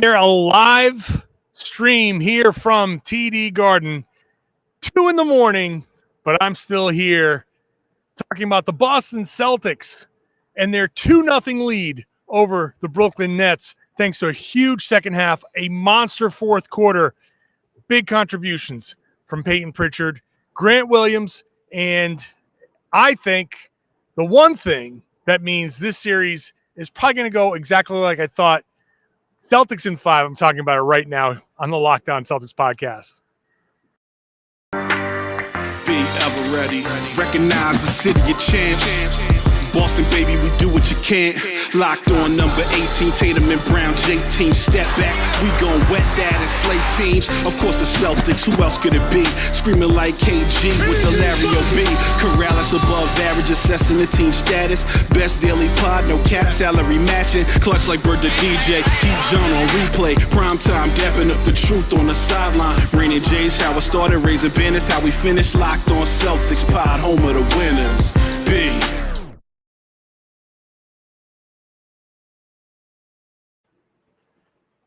They're a live stream here from TD Garden, 2 in the morning, but I'm still here talking about the Boston Celtics and their 2-0 lead over the Brooklyn Nets, thanks to a huge second half, a monster fourth quarter, big contributions from Payton Pritchard, Grant Williams, and I think the one thing that means this series is probably going to go exactly like I thought. Celtics in 5. I'm talking about it right now on the Lockdown Celtics podcast. Be ever ready. Recognize the city of champs. Boston, baby, we do what you can't. Locked on number 18, Tatum and Brown, J-team. Step back, we gon' wet that and slay teams. Of course the Celtics, who else could it be? Screaming like KG with the Larry O.B. Karalis above average, assessing the team status. Best daily pod, no cap, salary matching. Clutch like Bird the DJ, keep John on replay. Prime time, dapping up the truth on the sideline. Raining J's, how it started, raising banners, how we finished. Locked on Celtics, pod, home of the winners. B.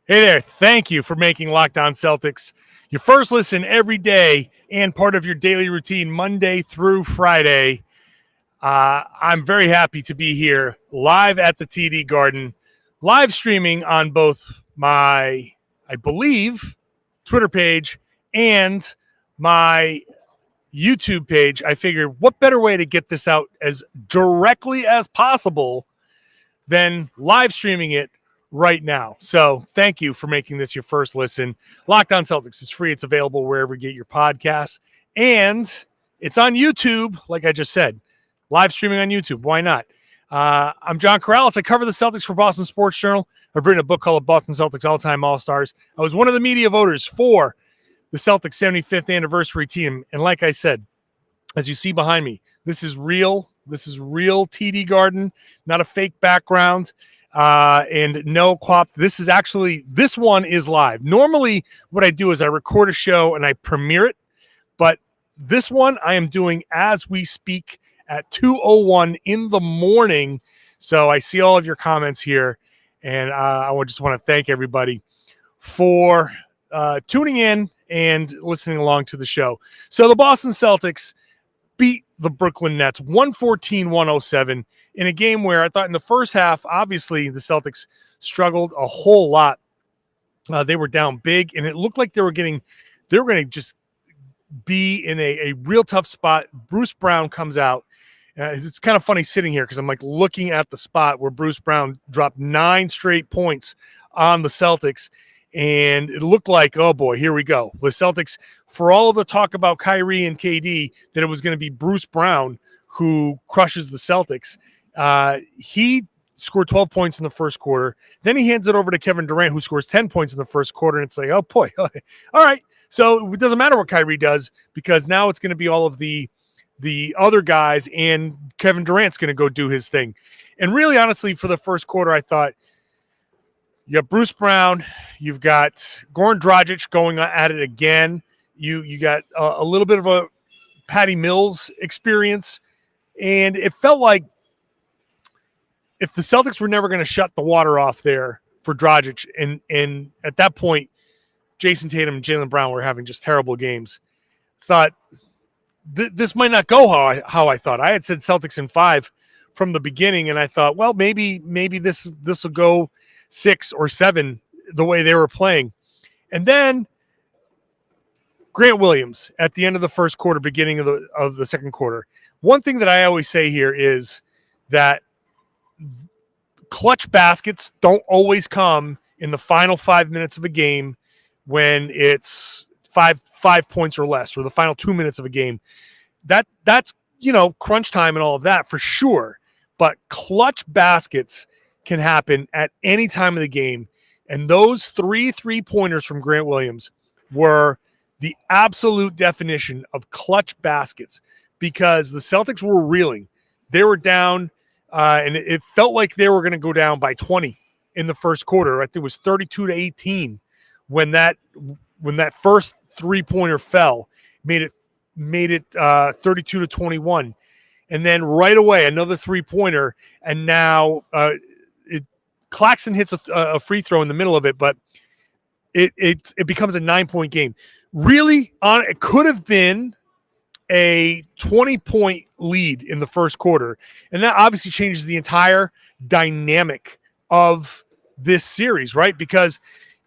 Hey there, thank you for making Lockdown Celtics your first listen every day and part of your daily routine Monday through Friday. I'm very happy to be here live at the TD Garden, live streaming on both my, I believe, Twitter page and my YouTube page. I figured what better way to get this out as directly as possible than live streaming it right now. So thank you for making this your first listen. Lockdown Celtics is free. It's available wherever you get your podcasts. And it's on YouTube, like I just said. Live streaming on YouTube. Why not? I'm John Karalis. I cover the Celtics for Boston Sports Journal. I've written a book called Boston Celtics All-Time All-Stars. I was one of the media voters for the Celtics 75th anniversary team. And like I said, as you see behind me, this is real. This is real TD Garden, not a fake background. And no quap. This one is live. Normally what I do is I record a show and I premiere it, but this one I am doing as we speak at 2:01 in the morning. So I see all of your comments here, and I just want to thank everybody for tuning in and listening along to the show. So the Boston Celtics beat the Brooklyn Nets 114-107 in a game where I thought in the first half, obviously the Celtics struggled a whole lot. They were down big, and it looked like they were going to just be in a real tough spot. Bruce Brown comes out. It's kind of funny sitting here because I'm like looking at the spot where Bruce Brown dropped 9 straight points on the Celtics. And it looked like, oh boy, here we go. The Celtics, for all of the talk about Kyrie and KD, that it was going to be Bruce Brown who crushes the Celtics. He scored 12 points in the first quarter. Then he hands it over to Kevin Durant, who scores 10 points in the first quarter. And it's like, oh boy, all right. So it doesn't matter what Kyrie does because now it's going to be all of the other guys, and Kevin Durant's going to go do his thing. And really, honestly, for the first quarter, I thought, you got Bruce Brown, you've got Goran Dragic going at it again. You got a little bit of a Patty Mills experience, and it felt like if the Celtics were never going to shut the water off there for Dragic, and at that point, Jayson Tatum and Jaylen Brown were having just terrible games, thought this might not go how I thought. I had said Celtics in 5 from the beginning, and I thought, well, maybe this will go 6 or 7 the way they were playing. And then Grant Williams at the end of the first quarter, beginning of the second quarter. One thing that I always say here is that clutch baskets don't always come in the final 5 minutes of a game when it's five points or less, or the final 2 minutes of a game. That's crunch time and all of that for sure. But clutch baskets can happen at any time of the game. And those 3 3-pointers from Grant Williams were the absolute definition of clutch baskets because the Celtics were reeling. They were down, and it felt like they were going to go down by 20 in the first quarter. I think it was 32-18 when that first 3-pointer fell, made it 32-21. And then right away, another 3-pointer, and now Claxton hits a free throw in the middle of it, but it becomes a 9-point game. Really, it could have been a 20-point lead in the first quarter, and that obviously changes the entire dynamic of this series, right? Because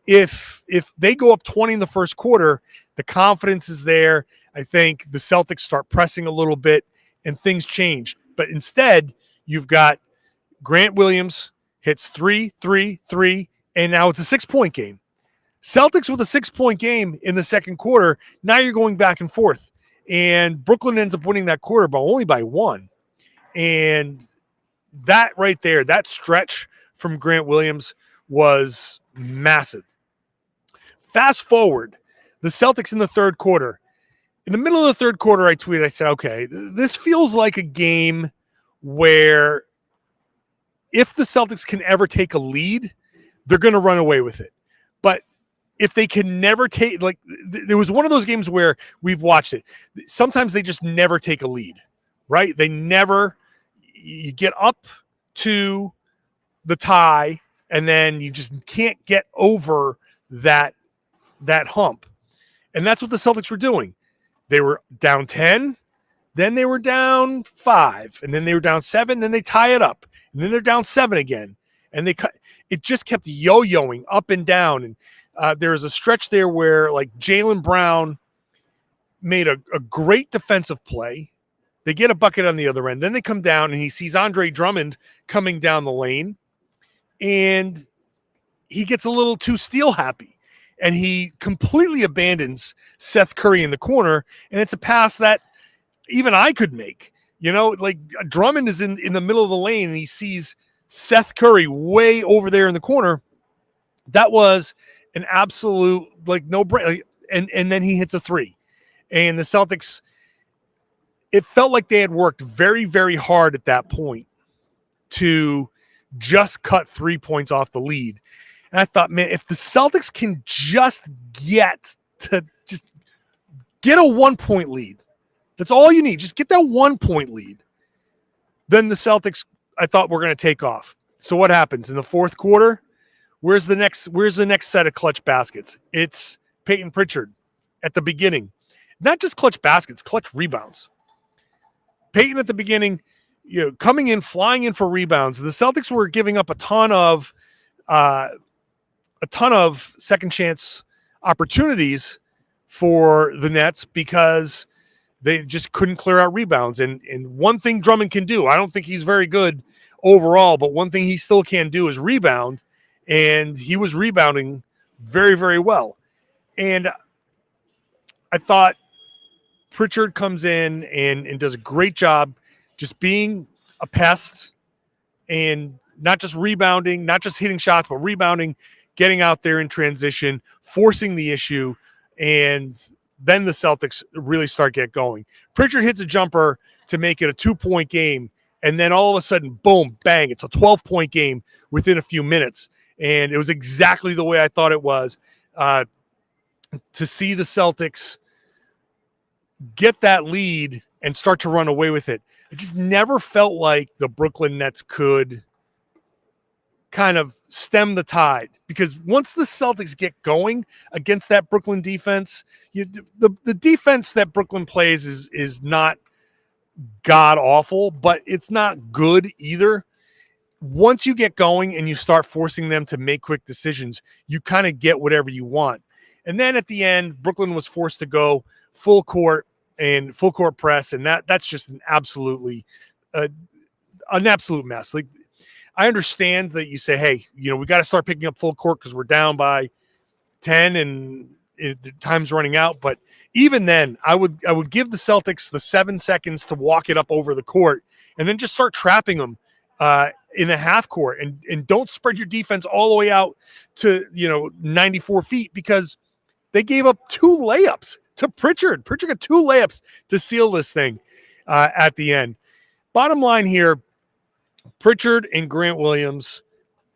if they go up 20 in the first quarter, the confidence is there. I think the Celtics start pressing a little bit and things change. But instead, you've got Grant Williams hits 3, 3, 3, and now it's a 6-point game. Celtics with a 6-point game in the second quarter. Now you're going back and forth. And Brooklyn ends up winning that quarter, but only by 1. And that right there, that stretch from Grant Williams was massive. Fast forward, the Celtics in the third quarter. In the middle of the third quarter, I tweeted, I said, okay, this feels like a game where if the Celtics can ever take a lead, they're going to run away with it. But if they can never take, like, there was one of those games where we've watched it. Sometimes they just never take a lead, right? You get up to the tie, and then you just can't get over that hump. And that's what the Celtics were doing. They were down 10, then they were down 5, and then they were down 7, then they tie it up, and then they're down 7 again. And it just kept yo-yoing up and down. And there was a stretch there where, like, Jaylen Brown made a great defensive play. They get a bucket on the other end. Then they come down, and he sees Andre Drummond coming down the lane, and he gets a little too steal happy. And he completely abandons Seth Curry in the corner, and it's a pass that even I could make. You know, like, Drummond is in the middle of the lane, and he sees Seth Curry way over there in the corner. That was an absolute, like, no-brainer. And then he hits a 3. And the Celtics, it felt like they had worked very, very hard at that point to just cut 3 points off the lead. And I thought, man, if the Celtics can just get a 1-point lead, that's all you need. Just get that 1-point lead. Then the Celtics, I thought, were going to take off. So what happens in the fourth quarter? Where's the next set of clutch baskets? It's Payton Pritchard at the beginning. Not just clutch baskets, clutch rebounds. Payton at the beginning, coming in, flying in for rebounds. The Celtics were giving up a ton of second chance opportunities for the Nets because they just couldn't clear out rebounds. And one thing Drummond can do, I don't think he's very good overall, but one thing he still can do is rebound. And he was rebounding very, very well. And I thought Pritchard comes in and does a great job just being a pest and not just rebounding, not just hitting shots, but rebounding, getting out there in transition, forcing the issue, and then the Celtics really start get going. Pritchard hits a jumper to make it a 2-point game, and then all of a sudden, boom, bang, it's a 12-point game within a few minutes. And it was exactly the way I thought it was. To see the Celtics get that lead and start to run away with it, it just never felt like the Brooklyn Nets could kind of stem the tide, because once the Celtics get going against that Brooklyn defense, the defense that Brooklyn plays is not god awful, but it's not good either. Once you get going and you start forcing them to make quick decisions, you kind of get whatever you want. And then at the end, Brooklyn was forced to go full court press, and that's just an absolute mess. Like, I understand that you say, hey, we got to start picking up full court because we're down by 10 and the time's running out. But even then, I would give the Celtics the 7 seconds to walk it up over the court and then just start trapping them in the half court, and don't spread your defense all the way out to 94 feet, because they gave up 2 layups to Pritchard. Pritchard got 2 layups to seal this thing at the end. Bottom line here, Pritchard and Grant Williams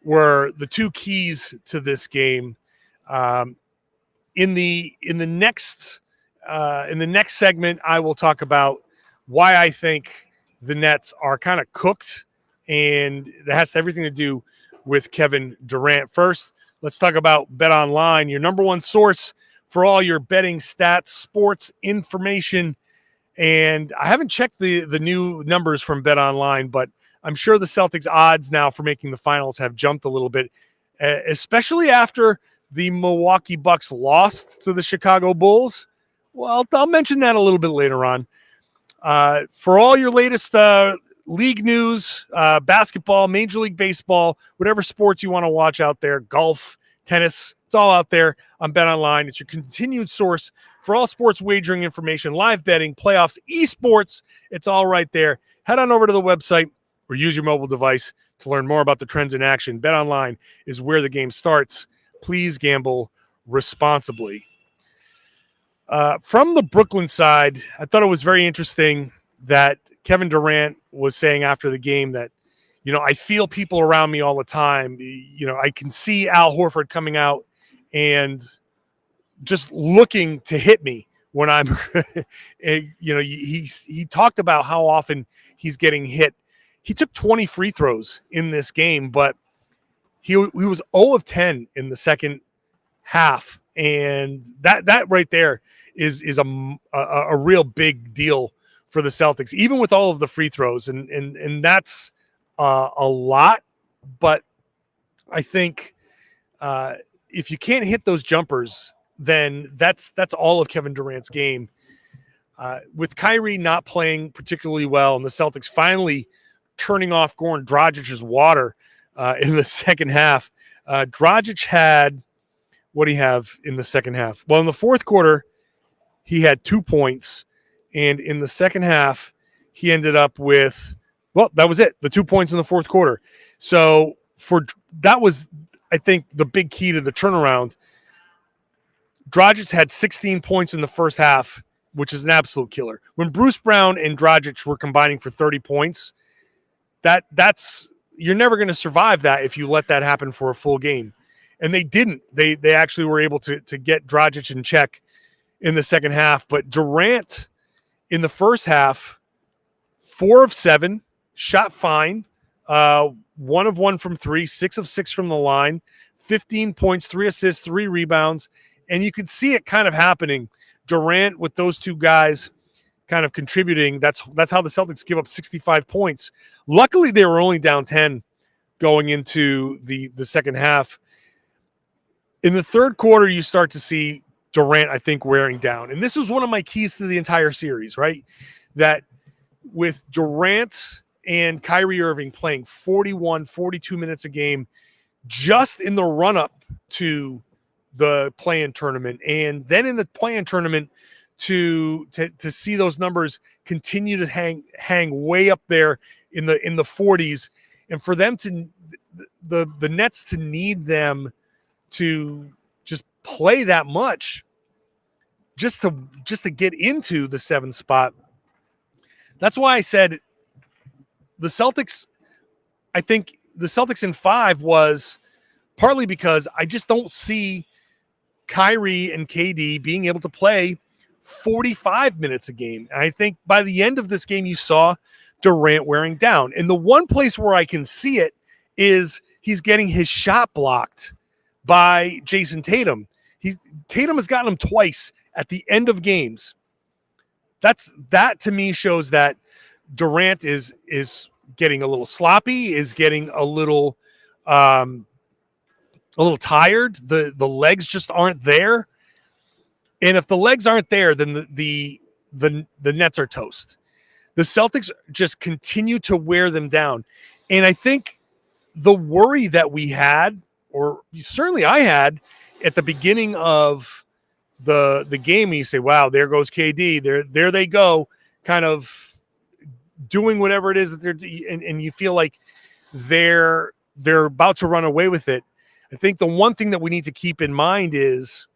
were the 2 keys to this game. In the next segment, I will talk about why I think the Nets are kind of cooked, and that has everything to do with Kevin Durant. First, let's talk about BetOnline, your number one source for all your betting stats, sports information. And I haven't checked the new numbers from BetOnline, but I'm sure the Celtics odds now for making the finals have jumped a little bit, especially after the Milwaukee Bucks lost to the Chicago Bulls. Well, I'll mention that a little bit later on. For all your latest league news, basketball, Major League Baseball, whatever sports you want to watch out there, golf, tennis, it's all out there on BetOnline. It's your continued source for all sports wagering information, live betting, playoffs, esports. It's all right there. Head on over to the website or use your mobile device to learn more about the trends in action. BetOnline is where the game starts. Please gamble responsibly. From the Brooklyn side, I thought it was very interesting that Kevin Durant was saying after the game that, I feel people around me all the time. I can see Al Horford coming out and just looking to hit me when I'm, he talked about how often he's getting hit. He took 20 free throws in this game, but he was 0 of 10 in the second half. And that right there is a real big deal for the Celtics, even with all of the free throws. And that's a lot, but I think if you can't hit those jumpers, then that's all of Kevin Durant's game. With Kyrie not playing particularly well and the Celtics finally turning off Goran Dragic's water in the second half, Dragic had, what do you have in the second half? Well, in the fourth quarter, he had 2 points, and in the second half, he ended up with, that was it, the 2 points in the fourth quarter. So that was, I think, the big key to the turnaround. Dragic had 16 points in the first half, which is an absolute killer. When Bruce Brown and Dragic were combining for 30 points, that's you're never going to survive that if you let that happen for a full game. And they didn't. They actually were able to get Dragic in check in the second half. But Durant in the first half, 4 of 7, shot fine, 1 of 1 from 3, 6 of 6 from the line, 15 points, 3 assists, 3 rebounds. And you could see it kind of happening. Durant with those two guys kind of contributing. That's how the Celtics give up 65 points. Luckily, they were only down 10 going into the second half. In the third quarter, you start to see Durant, I think, wearing down. And this was one of my keys to the entire series, right? That with Durant and Kyrie Irving playing 41, 42 minutes a game just in the run-up to the play-in tournament, and then in the play-in tournament to see those numbers continue to hang way up there in the 40s, and for them to the Nets to need them to just play that much just to get into the 7th spot. That's why I said the Celtics, I think the Celtics in 5 was partly because I just don't see Kyrie and KD being able to play 45 minutes a game. And I think by the end of this game, you saw Durant wearing down. And the one place where I can see it is he's getting his shot blocked by Jayson Tatum. Tatum has gotten him twice at the end of games. That to me shows that Durant is getting a little sloppy, is getting a little tired. The legs just aren't there. And if the legs aren't there, then the Nets are toast. The Celtics just continue to wear them down. And I think the worry that we had, or certainly I had at the beginning of the game, you say, wow, there goes KD. There they go, kind of doing whatever it is that they're, and you feel like they're about to run away with it. I think the one thing that we need to keep in mind is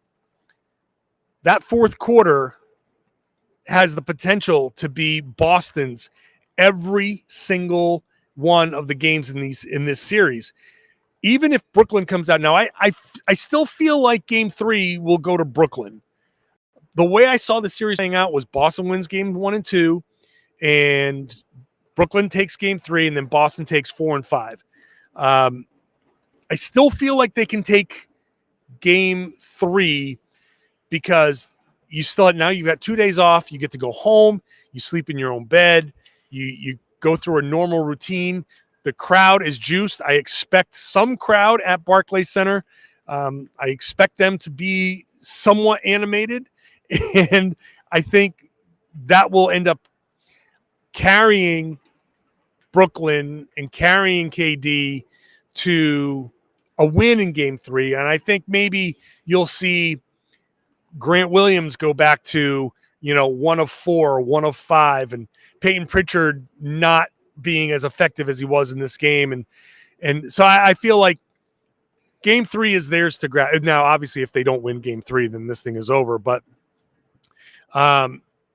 that fourth quarter has the potential to be Boston's every single one of the games in this series. Even if Brooklyn comes out now, I still feel like Game 3 will go to Brooklyn. The way I saw the series playing out was Boston wins Game 1 and 2, and Brooklyn takes Game 3, and then Boston takes 4 and 5. I still feel like they can take game 3 because you've got 2 days off. You get to go home. You sleep in your own bed. You go through a normal routine. The crowd is juiced. I expect some crowd at Barclays Center. I expect them to be somewhat animated, and I think that will end up carrying Brooklyn and carrying KD to a win in game 3. And I think maybe you'll see Grant Williams go back to, 1 of 4, 1 of 5, and Payton Pritchard not being as effective as he was in this game. And so I feel like game 3 is theirs to grab. Now, obviously, if they don't win game 3, then this thing is over. But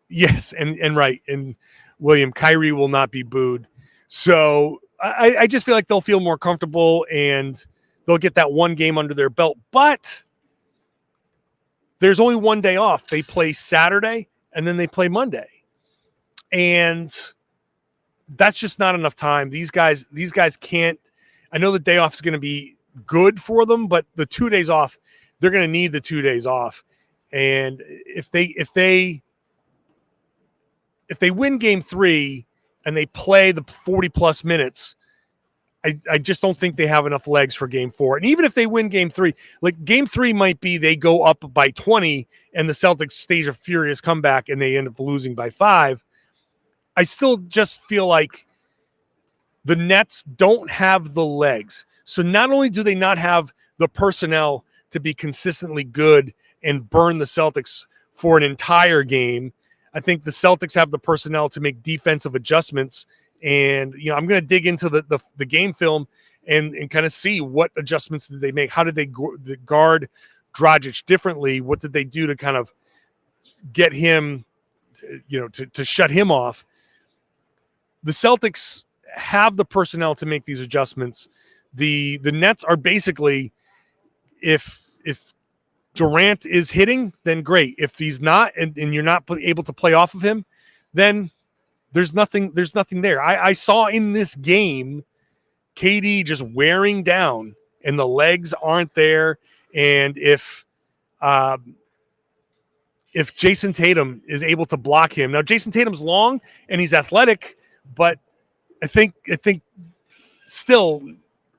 yes, and right. And William, Kyrie will not be booed. So I just feel like they'll feel more comfortable and they'll get that one game under their belt. But there's only one day off. They play Saturday and then they play Monday. And that's just not enough time. These guys can't. I know the day off is going to be good for them, but the 2 days off, they're going to need the 2 days off. And if they win game 3 and they play the 40 plus minutes, I just don't think they have enough legs for game 4. And even if they win game 3, like game 3 might be they go up by 20 and the Celtics stage a furious comeback and they end up losing by 5. I still just feel like the Nets don't have the legs. So not only do they not have the personnel to be consistently good and burn the Celtics for an entire game, I think the Celtics have the personnel to make defensive adjustments. And, I'm going to dig into the game film and kind of see what adjustments did they make. How did they guard Dragic differently? What did they do to kind of get him, to shut him off? The Celtics have the personnel to make these adjustments. The Nets are basically, if Durant is hitting, then great. If he's not, and you're not able to play off of him, then there's nothing there. I saw in this game KD just wearing down and the legs aren't there. And if Jayson Tatum is able to block him. Now Jayson Tatum's long and he's athletic, but I think still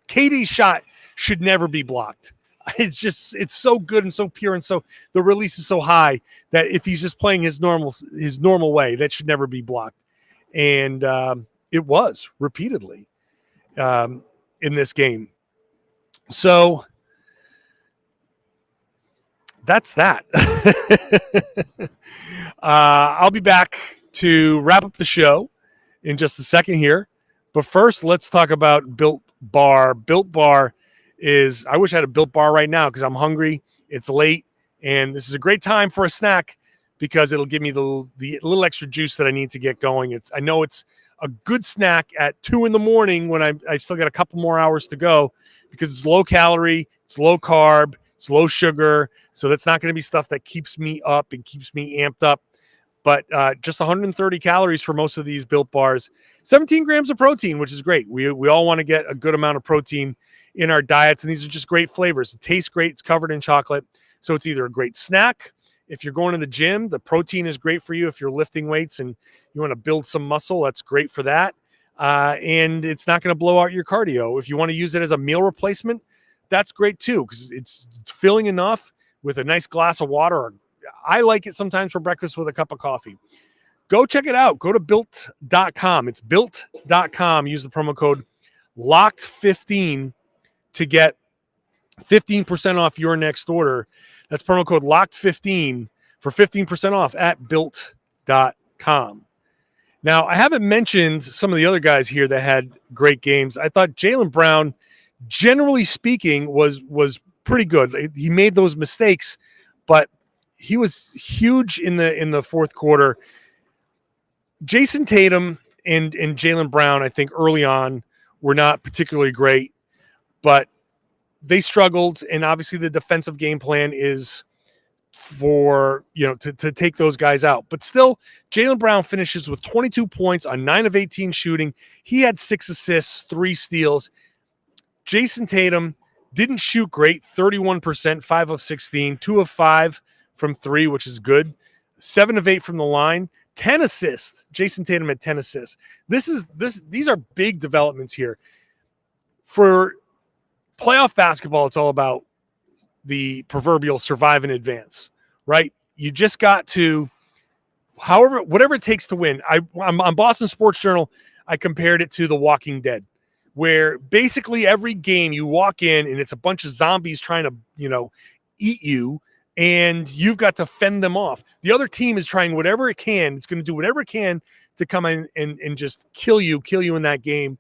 KD's shot should never be blocked. It's so good and so pure, and so the release is so high that if he's just playing his normal way, that should never be blocked. And it was repeatedly in this game. So that's that. I'll be back to wrap up the show in just a second here. But first, let's talk about Built Bar. Built Bar is, I wish I had a Built Bar right now because I'm hungry. It's late, and this is a great time for a snack because it'll give me the little extra juice that I need to get going. I know it's a good snack at 2 a.m. when I still got a couple more hours to go because it's low calorie, it's low carb, it's low sugar. So that's not going to be stuff that keeps me up and keeps me amped up. But just 130 calories for most of these Built Bars, 17 grams of protein, which is great. We all want to get a good amount of protein in our diets, and these are just great flavors. It tastes great. It's covered in chocolate. So it's either a great snack. If you're going to the gym, the protein is great for you. If you're lifting weights and you want to build some muscle, that's great for that. And it's not going to blow out your cardio. If you want to use it as a meal replacement, that's great too, because it's filling enough with a nice glass of water. I like it sometimes for breakfast with a cup of coffee. Go check it out. Go to built.com. It's built.com. Use the promo code LOCKED15 to get 15% off your next order. That's promo code LOCKED15 for 15% off at built.com. Now, I haven't mentioned some of the other guys here that had great games. I thought Jaylen Brown, generally speaking, was pretty good. He made those mistakes, but he was huge in the fourth quarter. Jayson Tatum and Jaylen Brown, I think early on, were not particularly great, but they struggled. And obviously the defensive game plan is for, to take those guys out. But still, Jaylen Brown finishes with 22 points on 9 of 18 shooting. He had 6 assists, 3 steals. Jayson Tatum Didn't shoot great, 31%, 5 of 16, 2 of 5 from 3, which is good. 7 of 8 from the line, 10 assists. Jayson Tatum had 10 assists. These are big developments here. For playoff basketball, it's all about the proverbial survive in advance, right? You just got to, whatever it takes to win. I'm on Boston Sports Journal, I compared it to The Walking Dead, where basically every game you walk in and it's a bunch of zombies trying to, eat you, and you've got to fend them off. The other team is trying whatever it can. It's going to do whatever it can to come in and just kill you in that game.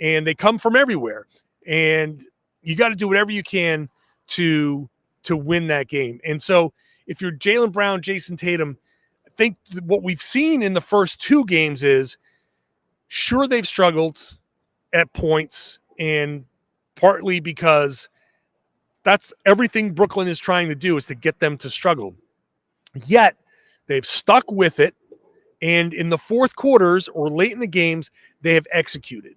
And they come from everywhere. And you got to do whatever you can to win that game. And so if you're Jaylen Brown, Jayson Tatum, I think what we've seen in the first 2 games is, sure, they've struggled at points, and partly because that's everything Brooklyn is trying to do, is to get them to struggle. Yet they've stuck with it, and in the fourth quarters or late in the games, they have executed.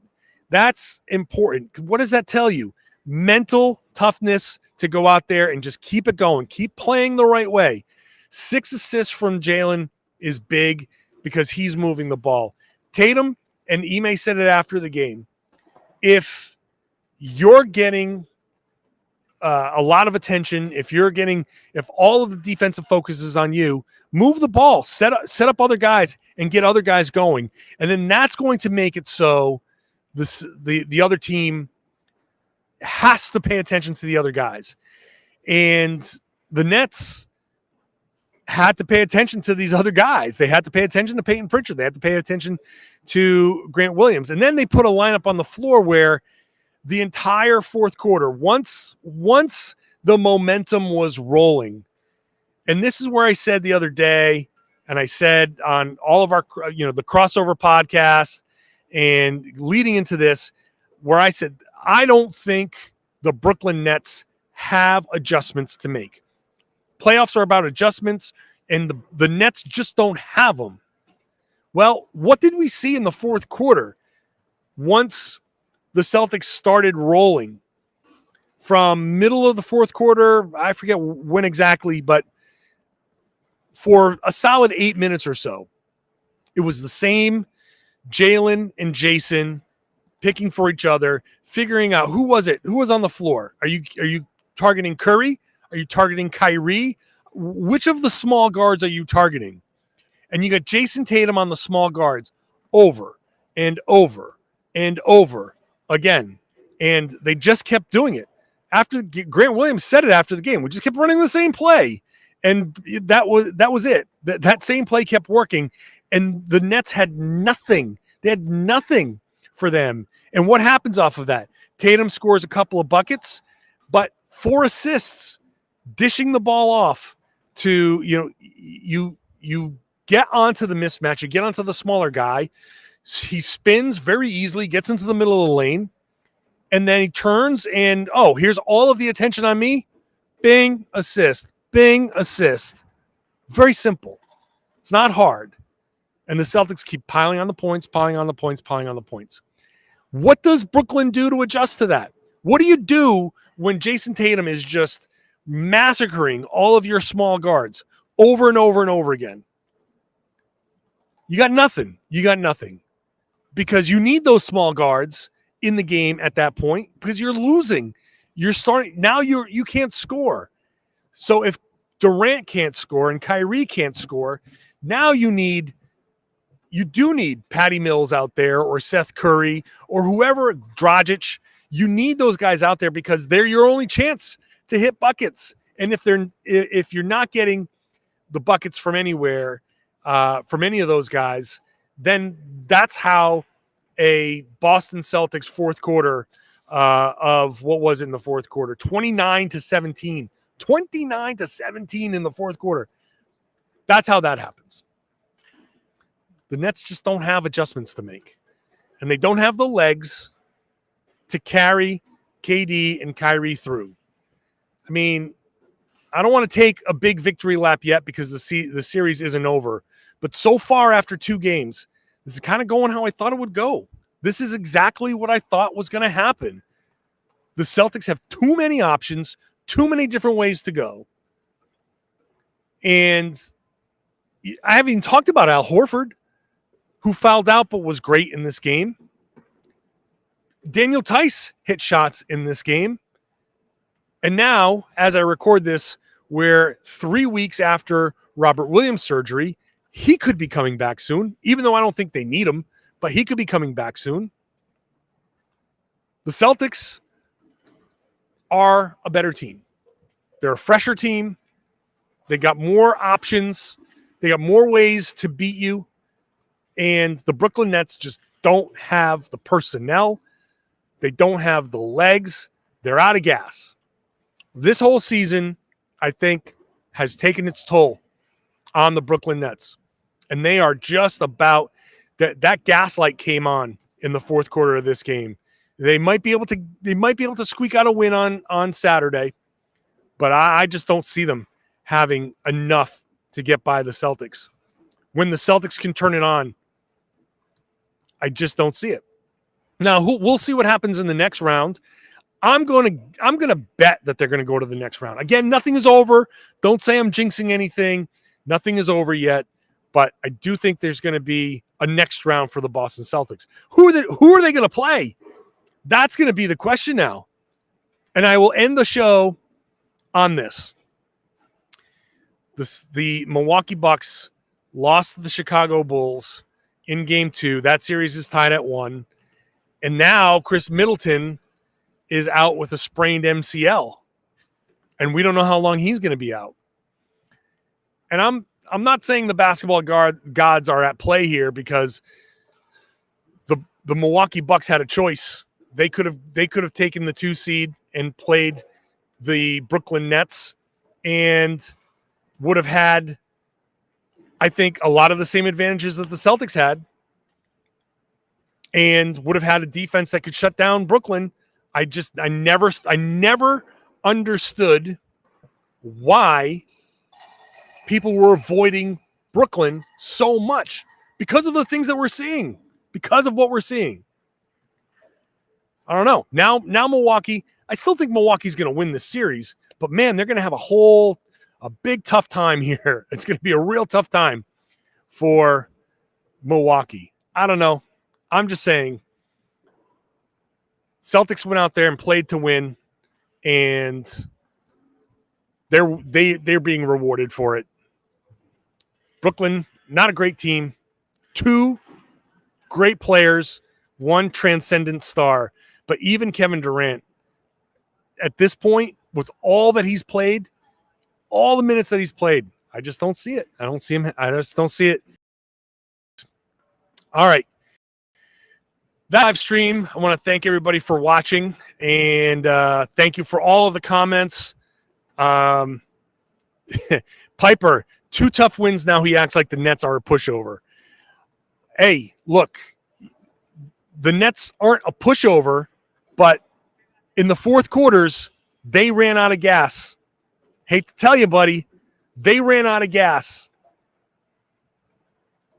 That's important. What does that tell you? Mental toughness to go out there and just keep it going, keep playing the right way. 6 assists from Jaylen is big because he's moving the ball. Tatum, and Ime said it after the game, if you're getting a lot of attention, if all of the defensive focus is on you, move the ball, set up other guys and get other guys going. And then that's going to make it so the other team has to pay attention to the other guys. And the Nets had to pay attention to these other guys. They had to pay attention to Payton Pritchard. They had to pay attention to Grant Williams. And then they put a lineup on the floor where the entire fourth quarter, once the momentum was rolling, and this is where I said the other day, and I said on all of our, the crossover podcast and leading into this, where I said, I don't think the Brooklyn Nets have adjustments to make. Playoffs are about adjustments, and the Nets just don't have them. Well, what did we see in the fourth quarter? Once the Celtics started rolling from middle of the fourth quarter, I forget when exactly, but for a solid 8 minutes or so, it was the same Jaylen and Jayson picking for each other, figuring out who was on the floor. Are you targeting Curry? Are you targeting Kyrie? Which of the small guards are you targeting? And you got Jayson Tatum on the small guards over and over and over again. And they just kept doing it. After Grant Williams said it after the game, we just kept running the same play. And that was it. That same play kept working. And the Nets had nothing. They had nothing for them. And what happens off of that? Tatum scores a couple of buckets, but 4 assists, dishing the ball off to, you get onto the mismatch, you get onto the smaller guy. He spins very easily, gets into the middle of the lane, and then he turns and, here's all of the attention on me. Bing, assist. Bing, assist. Very simple. It's not hard. And the Celtics keep piling on the points, piling on the points, piling on the points. What does Brooklyn do to adjust to that? What do you do when Jayson Tatum is just massacring all of your small guards over and over and over again? You got nothing. Because you need those small guards in the game at that point because you're losing. You're starting now. You can't score. So if Durant can't score and Kyrie can't score, now you do need Patty Mills out there or Seth Curry or whoever, Dragic. You need those guys out there because they're your only chance to hit buckets. And if you're not getting the buckets from anywhere, from any of those guys, then that's how a Boston Celtics fourth quarter of what was it in the fourth quarter? 29-17. 29-17 in the fourth quarter. That's how that happens. The Nets just don't have adjustments to make. And they don't have the legs to carry KD and Kyrie through. I mean, I don't want to take a big victory lap yet because the series isn't over. But so far after 2 games, this is kind of going how I thought it would go. This is exactly what I thought was going to happen. The Celtics have too many options, too many different ways to go. And I haven't even talked about Al Horford, who fouled out but was great in this game. Daniel Tice hit shots in this game. And now, as I record this, we're 3 weeks after Robert Williams' surgery. He could be coming back soon, even though I don't think they need him, but he could be coming back soon. The Celtics are a better team. They're a fresher team. They got more options. They got more ways to beat you. And the Brooklyn Nets just don't have the personnel. They don't have the legs. They're out of gas. This whole season, I think, has taken its toll on the Brooklyn Nets. And they are just about that gas light came on in the fourth quarter of this game. They might be able to squeak out a win on Saturday, but I just don't see them having enough to get by the Celtics. When the Celtics can turn it on, I just don't see it. Now, we'll see what happens in the next round. I'm going to bet that they're going to go to the next round. Again, nothing is over. Don't say I'm jinxing anything. Nothing is over yet, but I do think there's going to be a next round for the Boston Celtics. Who are they going to play? That's going to be the question now. And I will end the show on this. The Milwaukee Bucks lost to the Chicago Bulls in Game 2. That series is tied at 1. And now Chris Middleton is out with a sprained MCL. And we don't know how long he's going to be out. And I'm not saying the basketball gods are at play here, because the Milwaukee Bucks had a choice. They could have taken the 2 seed and played the Brooklyn Nets and would have had, I think, a lot of the same advantages that the Celtics had, and would have had a defense that could shut down Brooklyn. I never understood why people were avoiding Brooklyn so much, because of the things that we're seeing, because of what we're seeing. I don't know. Now Milwaukee, I still think Milwaukee's going to win this series, but man, they're going to have a big tough time here. It's going to be a real tough time for Milwaukee. I don't know. I'm just saying, Celtics went out there and played to win, and they're being rewarded for it. Brooklyn, not a great team. 2 great players, 1 transcendent star. But even Kevin Durant, at this point, with all that he's played, all the minutes that he's played, I just don't see it. I just don't see it. All right. That live stream, I want to thank everybody for watching, and thank you for all of the comments. Piper, 2 tough wins now. He acts like the Nets are a pushover. Hey, look, the Nets aren't a pushover, but in the fourth quarters, they ran out of gas. Hate to tell you, buddy, they ran out of gas.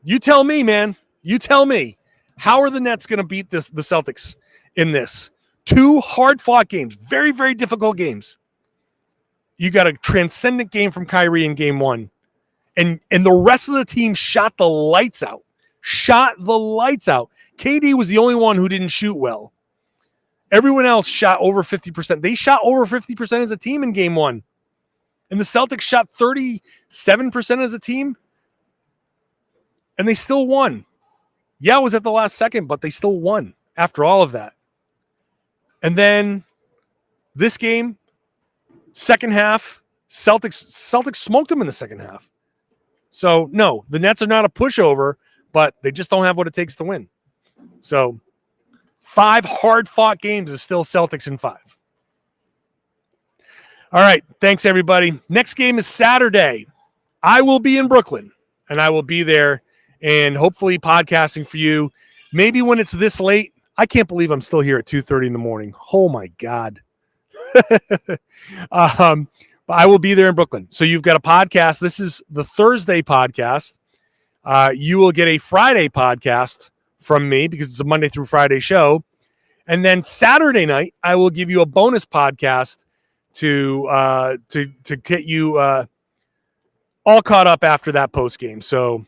You tell me, man. You tell me. How are the Nets going to beat the Celtics in this? 2 hard-fought games, very, very difficult games. You got a transcendent game from Kyrie in Game 1. And the rest of the team shot the lights out. KD was the only one who didn't shoot well. Everyone else shot over 50%. They shot over 50% as a team in Game 1. And the Celtics shot 37% as a team. And they still won. Yeah, it was at the last second, but they still won after all of that. And then this game, second half, Celtics smoked them in the second half. So, no, the Nets are not a pushover, but they just don't have what it takes to win. So, 5 hard-fought games is still Celtics in 5. All right, thanks, everybody. Next game is Saturday. I will be in Brooklyn, and I will be there and hopefully podcasting for you. Maybe when it's this late. I can't believe I'm still here at 2:30 in the morning. Oh, my God. But I will be there in Brooklyn. So you've got a podcast. This is the Thursday podcast. You will get a Friday podcast from me because it's a Monday through Friday show. And then Saturday night, I will give you a bonus podcast to get you all caught up after that post game. So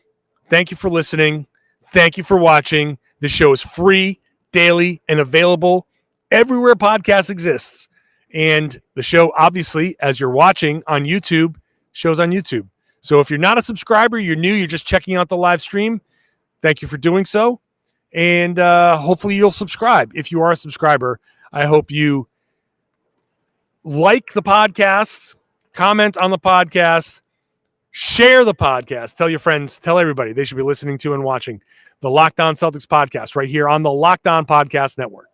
thank you for listening. Thank you for watching. The show is free, daily, and available everywhere podcast exists. And the show, obviously, as you're watching on YouTube, shows on YouTube. So if you're not a subscriber, you're new, you're just checking out the live stream, thank you for doing so. And hopefully you'll subscribe. If you are a subscriber, I hope you like the podcast, comment on the podcast, share the podcast, tell your friends, tell everybody they should be listening to and watching the Locked On Celtics podcast right here on the Locked On Podcast Network.